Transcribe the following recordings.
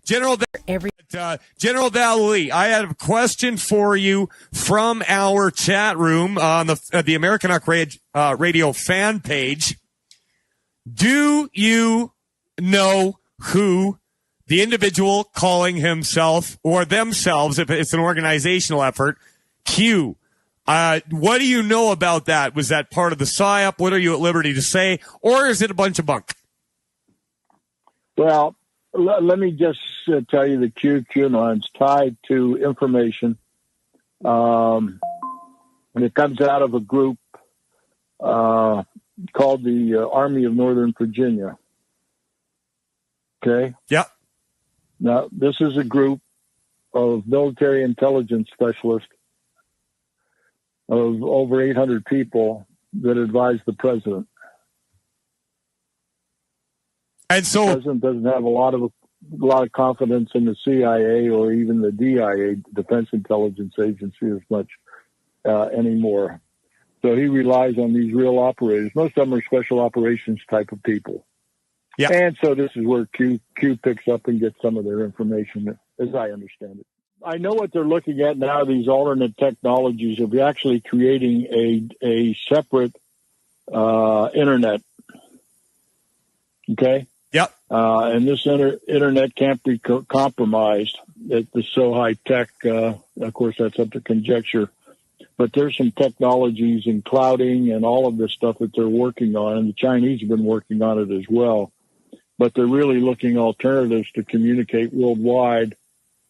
General Valley, I have a question for you from our chat room on the American Rock Radio fan page. Do you know who the individual calling himself or themselves, if it's an organizational effort, Q? What do you know about that? Was that part of the PSYOP? What are you at liberty to say? Or is it a bunch of bunk? Well, let me just tell you the QAnon's tied to information. And it comes out of a group called the Army of Northern Virginia. Okay? Yep. Now, this is a group of military intelligence specialists of over 800 people that advise the president. And so the president doesn't have a lot of confidence in the CIA or even the DIA, Defense Intelligence Agency, as much anymore. So he relies on these real operators. Most of them are special operations type of people. Yeah. And so this is where Q picks up and gets some of their information, as I understand it. I know what they're looking at now, these alternate technologies of actually creating a separate internet. Okay? Yep. And this internet can't be compromised. It's so high tech. Of course, that's up to conjecture. But there's some technologies in clouding and all of this stuff that they're working on, and the Chinese have been working on it as well. But they're really looking alternatives to communicate worldwide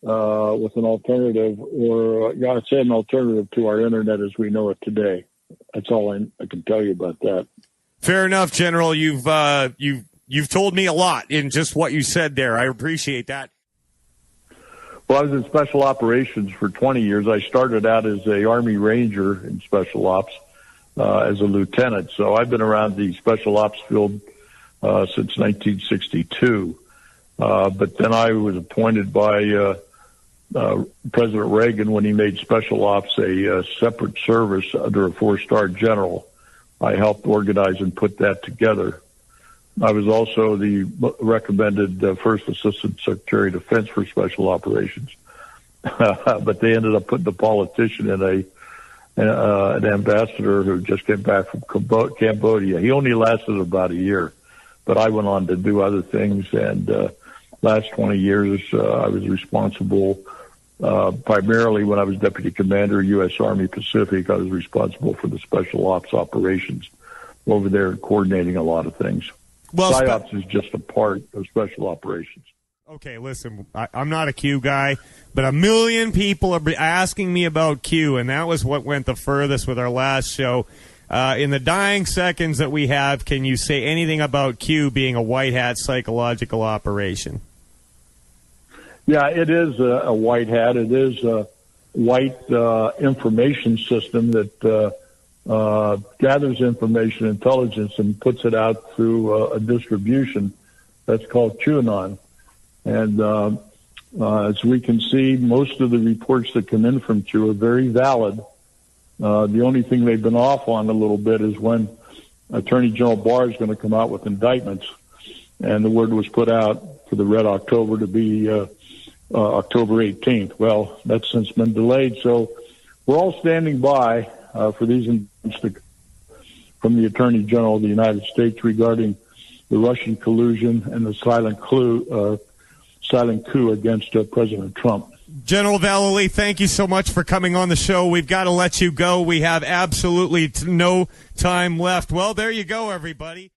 with an alternative, or I'd say an alternative to our internet as we know it today. That's all I can tell you about that. Fair enough, General. You've told me a lot in just what you said there. I appreciate that. Well, I was in special operations for 20 years. I started out as a Army Ranger in special ops as a lieutenant. So I've been around the special ops field since 1962. But then I was appointed by President Reagan when he made special ops a separate service under a 4-star general. I helped organize and put that together. I was also the recommended First Assistant Secretary of Defense for Special Operations. But they ended up putting a politician in an ambassador who just came back from Cambodia. He only lasted about a year, but I went on to do other things. And last 20 years, I was responsible primarily when I was Deputy Commander, U.S. Army Pacific. I was responsible for the Special Ops operations over there, coordinating a lot of things. Well, PSYOPs is just a part of special operations. Okay, listen, I'm not a Q guy, but a million people are asking me about Q, and that was what went the furthest with our last show. In the dying seconds that we have, can you say anything about Q being a white hat psychological operation? Yeah, it is a white hat. It is a white information system that gathers information, intelligence, and puts it out through a distribution that's called QAnon. And as we can see, most of the reports that come in from Q are very valid. The only thing they've been off on a little bit is when Attorney General Barr is going to come out with indictments. And the word was put out for the Red October to be October 18th. Well, that's since been delayed. So we're all standing by for these indictments from the Attorney General of the United States regarding the Russian collusion and the silent coup against President Trump. General Vallely, thank you so much for coming on the show. We've got to let you go. We have absolutely no time left. Well, there you go, everybody.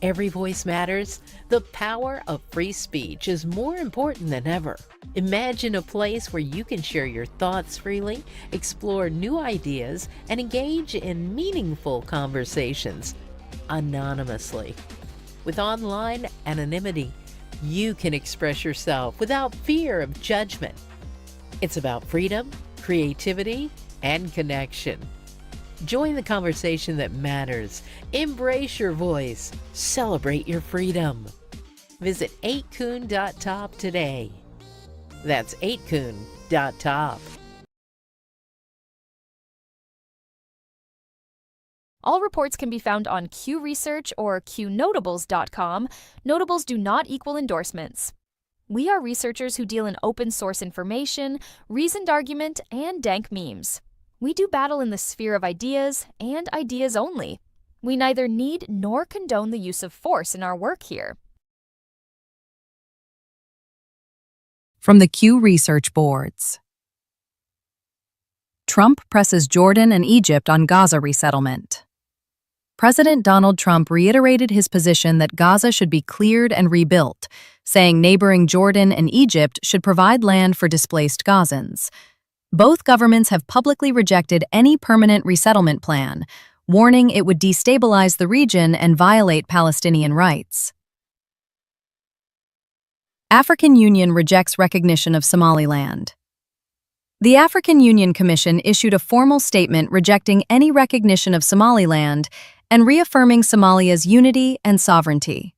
Every voice matters. The power of free speech is more important than ever. Imagine a place where you can share your thoughts freely, explore new ideas, and engage in meaningful conversations anonymously. With online anonymity, you can express yourself without fear of judgment. It's about freedom, creativity, and connection. Join the conversation that matters. Embrace your voice. Celebrate your freedom. Visit 8kun.top today. That's 8kun.top. All reports can be found on Q Research or Qnotables.com. Notables do not equal endorsements. We are researchers who deal in open source information, reasoned argument, and dank memes. We do battle in the sphere of ideas, and ideas only. We neither need nor condone the use of force in our work here. From the Q Research Boards. Trump presses Jordan and Egypt on Gaza resettlement. President Donald Trump reiterated his position that Gaza should be cleared and rebuilt, saying neighboring Jordan and Egypt should provide land for displaced Gazans. Both governments have publicly rejected any permanent resettlement plan, warning it would destabilize the region and violate Palestinian rights. African Union rejects recognition of Somaliland. The African Union Commission issued a formal statement rejecting any recognition of Somaliland and reaffirming Somalia's unity and sovereignty.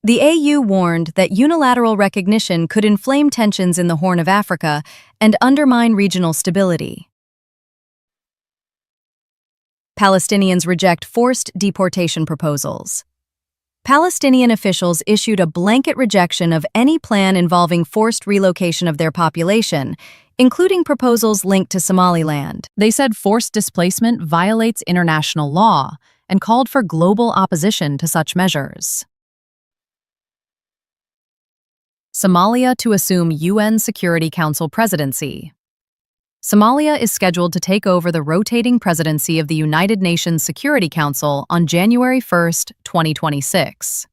The AU warned that unilateral recognition could inflame tensions in the Horn of Africa and undermine regional stability. Palestinians reject forced deportation proposals. Palestinian officials issued a blanket rejection of any plan involving forced relocation of their population, including proposals linked to Somaliland. They said forced displacement violates international law and called for global opposition to such measures. Somalia to assume UN Security Council presidency. Somalia is scheduled to take over the rotating presidency of the United Nations Security Council on January 1, 2026.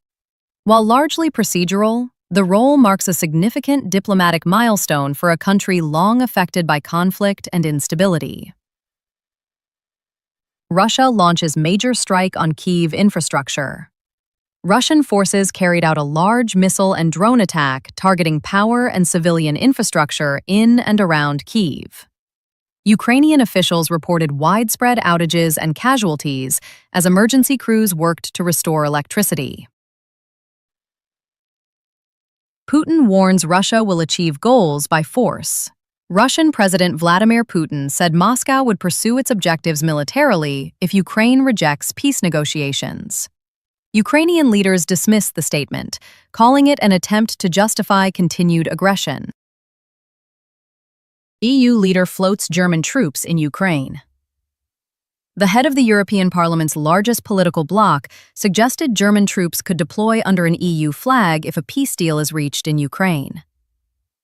While largely procedural, the role marks a significant diplomatic milestone for a country long affected by conflict and instability. Russia launches major strike on Kyiv infrastructure. Russian forces carried out a large missile and drone attack targeting power and civilian infrastructure in and around Kyiv. Ukrainian officials reported widespread outages and casualties as emergency crews worked to restore electricity. Putin warns Russia will achieve goals by force. Russian President Vladimir Putin said Moscow would pursue its objectives militarily if Ukraine rejects peace negotiations. Ukrainian leaders dismissed the statement, calling it an attempt to justify continued aggression. EU leader floats German troops in Ukraine. The head of the European Parliament's largest political bloc suggested German troops could deploy under an EU flag if a peace deal is reached in Ukraine.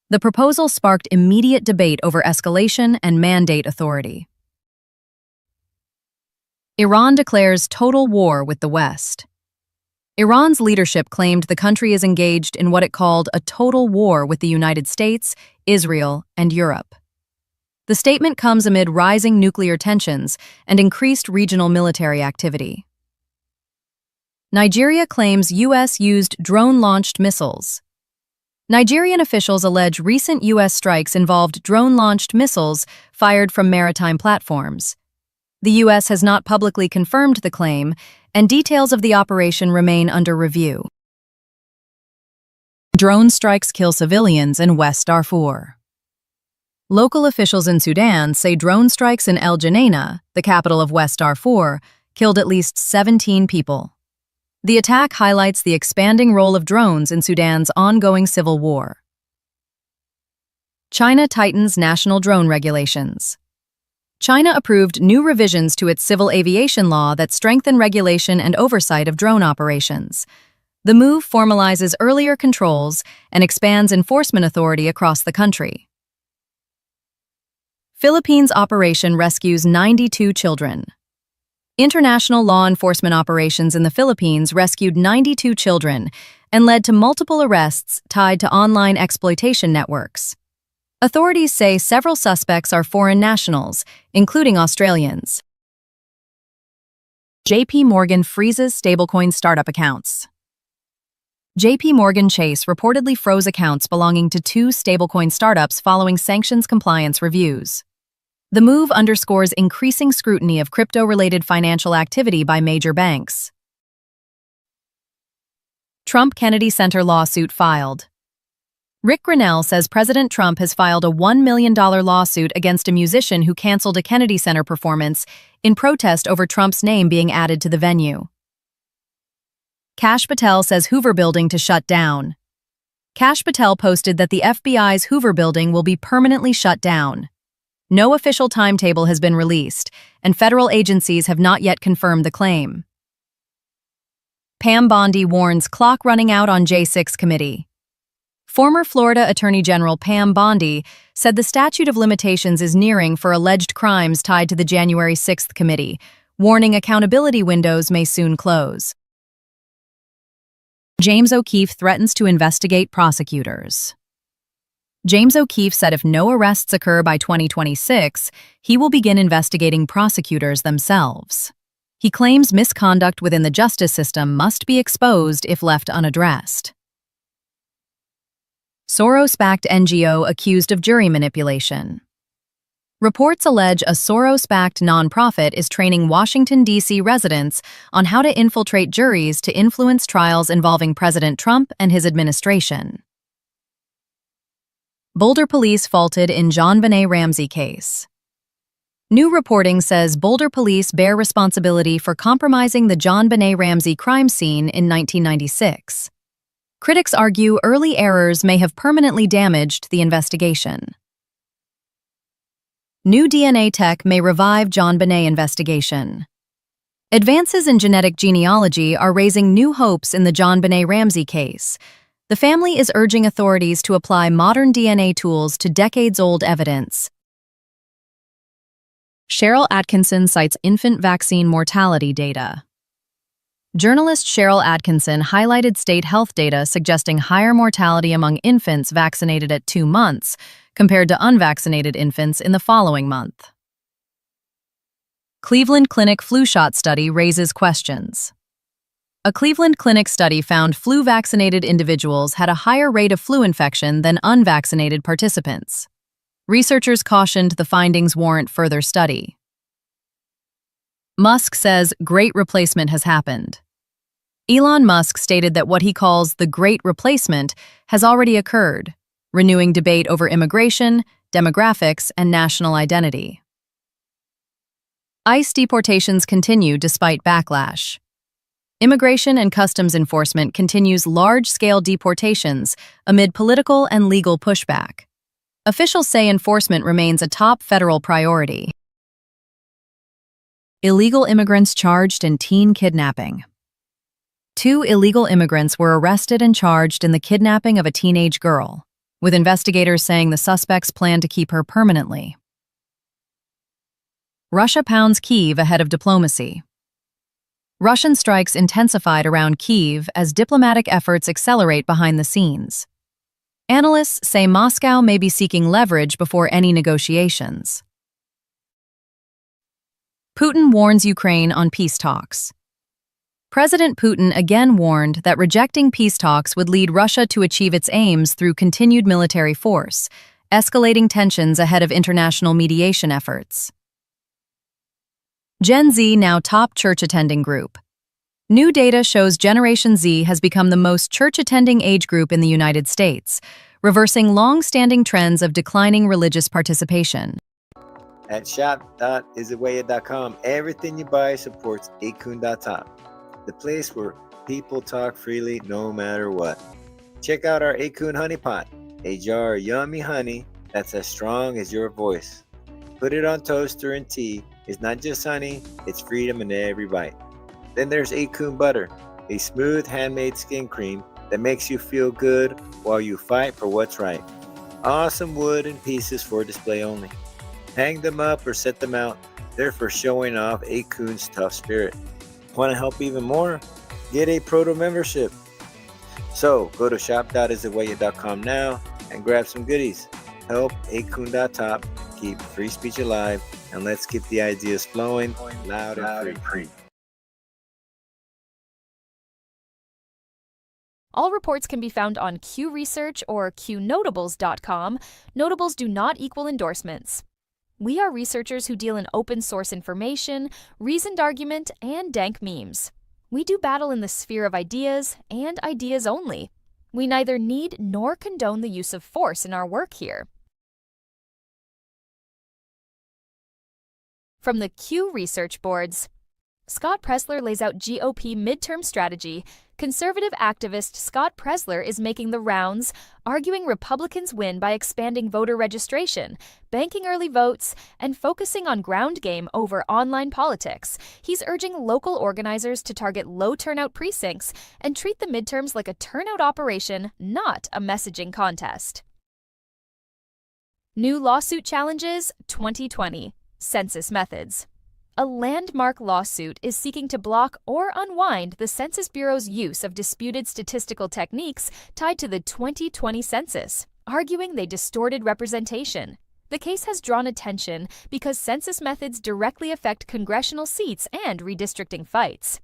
The proposal sparked immediate debate over escalation and mandate authority. Iran declares total war with the West. Iran's leadership claimed the country is engaged in what it called a total war with the United States, Israel, and Europe. The statement comes amid rising nuclear tensions and increased regional military activity. Nigeria claims U.S. used drone-launched missiles. Nigerian officials allege recent U.S. strikes involved drone-launched missiles fired from maritime platforms. The U.S. has not publicly confirmed the claim, and details of the operation remain under review. Drone strikes kill civilians in West Darfur. Local officials in Sudan say drone strikes in El Geneina, the capital of West Darfur, killed at least 17 people. The attack highlights the expanding role of drones in Sudan's ongoing civil war. China tightens national drone regulations. China approved new revisions to its civil aviation law that strengthen regulation and oversight of drone operations. The move formalizes earlier controls and expands enforcement authority across the country. Philippines operation rescues 92 children. International law enforcement operations in the Philippines rescued 92 children and led to multiple arrests tied to online exploitation networks. Authorities say several suspects are foreign nationals, including Australians. JP Morgan freezes stablecoin startup accounts. JP Morgan Chase reportedly froze accounts belonging to two stablecoin startups following sanctions compliance reviews. The move underscores increasing scrutiny of crypto-related financial activity by major banks. Trump Kennedy Center lawsuit filed. Rick Grinnell says President Trump has filed a $1 million lawsuit against a musician who canceled a Kennedy Center performance in protest over Trump's name being added to the venue. Kash Patel says Hoover Building to shut down. Kash Patel posted that the FBI's Hoover Building will be permanently shut down. No official timetable has been released, and federal agencies have not yet confirmed the claim. Pam Bondi warns clock running out on J6 committee. Former Florida Attorney General Pam Bondi said the statute of limitations is nearing for alleged crimes tied to the January 6th committee, warning accountability windows may soon close. James O'Keefe threatens to investigate prosecutors. James O'Keefe said if no arrests occur by 2026, he will begin investigating prosecutors themselves. He claims misconduct within the justice system must be exposed if left unaddressed. Soros-backed NGO accused of jury manipulation. Reports allege a Soros-backed nonprofit is training Washington, D.C. residents on how to infiltrate juries to influence trials involving President Trump and his administration. Boulder police faulted in JonBenet Ramsey case. New reporting says Boulder police bear responsibility for compromising the JonBenet Ramsey crime scene in 1996. Critics argue early errors may have permanently damaged the investigation. New DNA tech may revive JonBenet investigation. Advances in genetic genealogy are raising new hopes in the JonBenet Ramsey case. The family is urging authorities to apply modern DNA tools to decades-old evidence. Cheryl Atkinson cites infant vaccine mortality data. Journalist Cheryl Atkinson highlighted state health data suggesting higher mortality among infants vaccinated at 2 months compared to unvaccinated infants in the following month. Cleveland Clinic flu shot study raises questions. A Cleveland Clinic study found flu-vaccinated individuals had a higher rate of flu infection than unvaccinated participants. Researchers cautioned the findings warrant further study. Musk says great replacement has happened. Elon Musk stated that what he calls the great replacement has already occurred, renewing debate over immigration, demographics, and national identity. ICE deportations continue despite backlash. Immigration and Customs Enforcement continues large-scale deportations amid political and legal pushback. Officials say enforcement remains a top federal priority. Illegal immigrants charged in teen kidnapping. 2 illegal immigrants were arrested and charged in the kidnapping of a teenage girl, with investigators saying the suspects plan to keep her permanently. Russia pounds Kyiv ahead of diplomacy. Russian strikes intensified around Kyiv as diplomatic efforts accelerate behind the scenes. Analysts say Moscow may be seeking leverage before any negotiations. Putin warns Ukraine on peace talks. President Putin again warned that rejecting peace talks would lead Russia to achieve its aims through continued military force, escalating tensions ahead of international mediation efforts. Gen Z now top church-attending group. New data shows Generation Z has become the most church-attending age group in the United States, reversing long-standing trends of declining religious participation. At shop.isitwaya.com, everything you buy supports Akun.top, the place where people talk freely no matter what. Check out our Akun Honey Pot, a jar of yummy honey that's as strong as your voice. Put it on toaster and tea. It's not just honey, it's freedom in every bite. Then there's Akun Butter, a smooth handmade skin cream that makes you feel good while you fight for what's right. Awesome wood and pieces for display only. Hang them up or set them out. They're for showing off Akun's tough spirit. Want to help even more? Get a proto membership. So go to shop.isitwaya.com now and grab some goodies. Help Akun.top keep free speech alive, and let's keep the ideas flowing loud and free. All reports can be found on Q Research or Qnotables.com. Notables do not equal endorsements. We are researchers who deal in open source information, reasoned argument, and dank memes. We do battle in the sphere of ideas, and ideas only. We neither need nor condone the use of force in our work here. From the Q Research Boards, Scott Presler lays out GOP midterm strategy. Conservative activist Scott Presler is making the rounds, arguing Republicans win by expanding voter registration, banking early votes, and focusing on ground game over online politics. He's urging local organizers to target low turnout precincts and treat the midterms like a turnout operation, not a messaging contest. New lawsuit challenges 2020. Census methods. A landmark lawsuit is seeking to block or unwind the Census Bureau's use of disputed statistical techniques tied to the 2020 census, arguing they distorted representation. The case has drawn attention because census methods directly affect congressional seats and redistricting fights.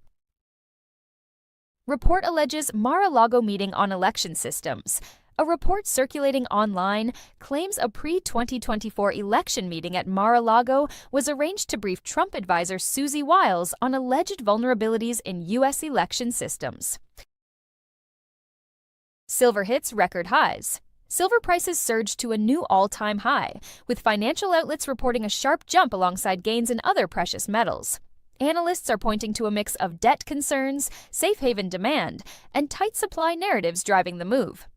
Report alleges Mar-a-Lago meeting on election systems. A report circulating online claims a pre-2024 election meeting at Mar-a-Lago was arranged to brief Trump advisor Susie Wiles on alleged vulnerabilities in U.S. election systems. Silver hits record highs. Silver prices surged to a new all-time high, with financial outlets reporting a sharp jump alongside gains in other precious metals. Analysts are pointing to a mix of debt concerns, safe haven demand, and tight supply narratives driving the move.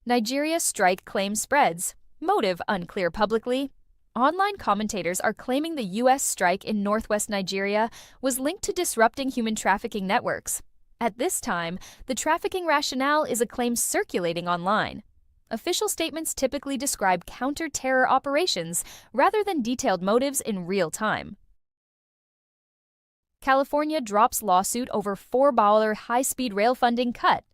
Nigeria strike claim spreads. Motive unclear publicly. Online commentators are claiming the U.S. strike in northwest Nigeria was linked to disrupting human trafficking networks. At this time, the trafficking rationale is a claim circulating online. Official statements typically describe counter-terror operations rather than detailed motives in real time. California drops lawsuit over $4 high-speed rail funding cut.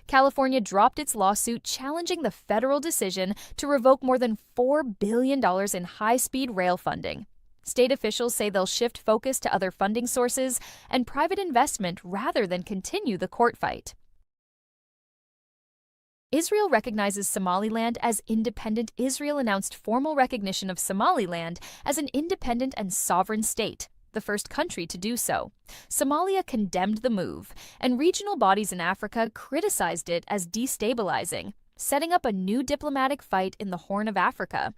California dropped its lawsuit challenging the federal decision to revoke more than $4 billion in high-speed rail funding. State officials say they'll shift focus to other funding sources and private investment rather than continue the court fight. Israel recognizes Somaliland as independent. Israel announced formal recognition of Somaliland as an independent and sovereign state, the first country to do so. Somalia condemned the move, and regional bodies in Africa criticized it as destabilizing, setting up a new diplomatic fight in the Horn of Africa.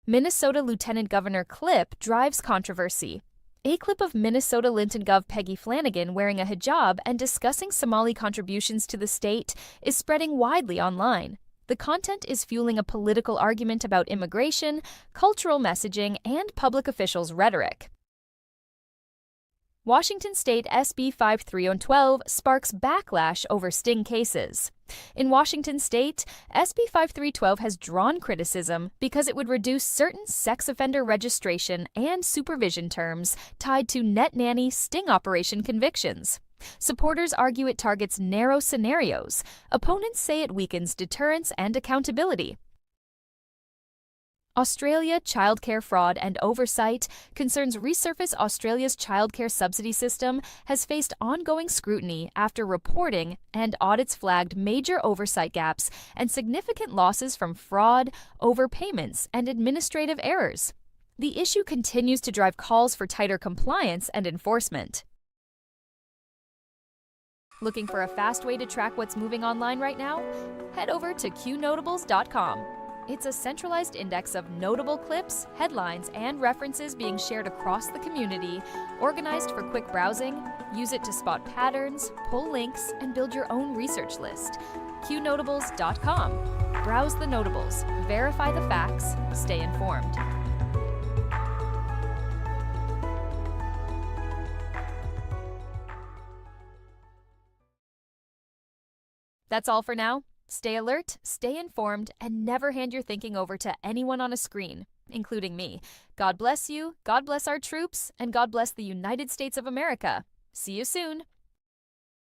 Minnesota Lieutenant Governor clip drives controversy. A clip of Minnesota Lieutenant Gov Peggy Flanagan wearing a hijab and discussing Somali contributions to the state is spreading widely online. The content is fueling a political argument about immigration, cultural messaging, and public officials' rhetoric. Washington State SB 5312 sparks backlash over sting cases. In Washington State, SB 5312 has drawn criticism because it would reduce certain sex offender registration and supervision terms tied to net nanny sting operation convictions. Supporters argue it targets narrow scenarios. Opponents say it weakens deterrence and accountability. Australia childcare fraud and oversight concerns resurface. Australia's childcare subsidy system has faced ongoing scrutiny after reporting and audits flagged major oversight gaps and significant losses from fraud, overpayments, and administrative errors. The issue continues to drive calls for tighter compliance and enforcement. Looking for a fast way to track what's moving online right now? Head over to Qnotables.com. It's a centralized index of notable clips, headlines, and references being shared across the community, organized for quick browsing. Use it to spot patterns, pull links, and build your own research list. Qnotables.com. Browse the notables, verify the facts, stay informed. That's all for now. Stay alert, stay informed, and never hand your thinking over to anyone on a screen, including me. God bless you, God bless our troops, and God bless the United States of America. See you soon.